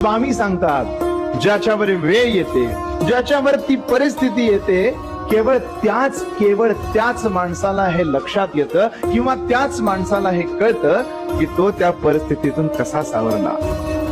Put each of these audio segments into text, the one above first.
स्वामी सांगतात, ज्याच्यावर वेळ येते, ज्याच्यावरती परिस्थिती येते, केवळ त्याच माणसाला हे लक्षात येतं किंवा त्याच माणसाला हे कळतं की तो त्या परिस्थितीतून कसा सावरला.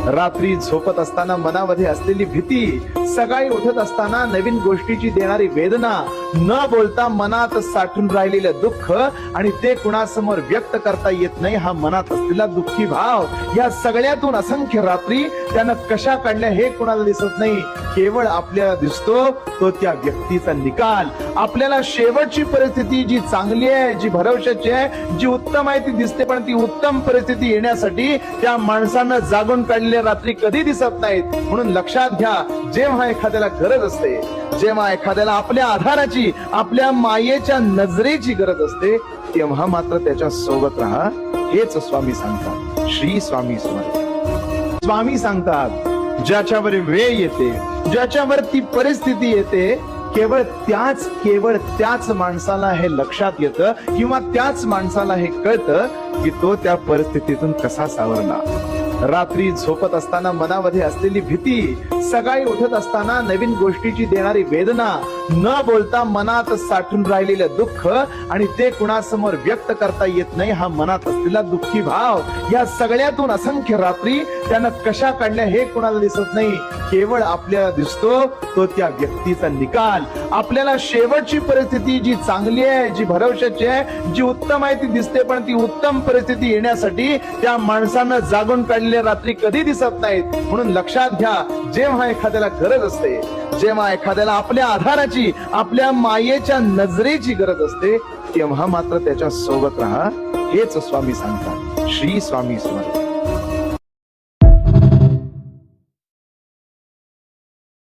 रात्री झोपत असताना मनामध्ये असलेली भीती, सकाळी उठत असताना नवीन गोष्टीची देणारी वेदना, न बोलता मनात साठून राहिलेलं दुःख आणि ते कुणासमोर व्यक्त करता येत नाही हा मनात असलेला दुःखी भाव, या सगळ्यातून असंख्य रात्री त्यानं कशा काढल्या हे कुणाला दिसत नाही. केवळ आपल्याला दिसतो तो त्या व्यक्तीचा निकाल. आपल्याला शेवटची परिस्थिती जी चांगली आहे, जी भरवशाची आहे, जी उत्तम आहे ती दिसते, पण ती उत्तम परिस्थिती येण्यासाठी त्या माणसानं जागून काढलेल्या रात्री कधी दिसत नाहीत. म्हणून लक्षात घ्या, जेव्हा एखाद्याला गरज असते, जेव्हा एखाद्याला आपल्या आधाराची, आपल्या मायेच्या नजरेची गरज असते, तेव्हा मात्र त्याच्या सोबत राहा, हेच स्वामी सांगतात. श्री स्वामी समर्थ. स्वामी सांगतात, ज्याच्यावर वेळ येते, ज्याच्यावरती परिस्थिती येते, केवळ त्याच माणसाला हे लक्षात येतं किंवा त्याच माणसाला हे कळतं की तो त्या परिस्थितीतून कसा सावरला. रात्री झोपत असताना मनामध्ये असलेली भीती, सकाळी उठत असताना नवीन गोष्टीची देणारी वेदना, न बोलता मनात साठून राहिलेलं दुःख आणि ते कुणासमोर व्यक्त करता येत नाही हा मनात असलेला दुःखी भाव, या सगळ्यातून असंख्य रात्री त्यानं कशा काढल्या हे कुणाला दिसत नाही. केवळ आपल्याला दिसतो तो त्या व्यक्तीचा निकाल. आपल्याला शेवटची परिस्थिती जी चांगली आहे, जी भरवशाची आहे, जी उत्तम आहे ती दिसते, पण ती उत्तम परिस्थिती येण्यासाठी त्या माणसानं जागून काढलेल्या रात्री कधी दिसत नाहीत. म्हणून लक्षात घ्या, जेव्हा एखाद्याला गरज असते, जेव्हा एखाद्याला आपल्या आधाराची, आपल्या मायेच्या नजरेची गरज असते, तेव्हा मात्र त्याच्या सोबत राहा, हेच स्वामी सांगतात. श्री स्वामी समर्थ.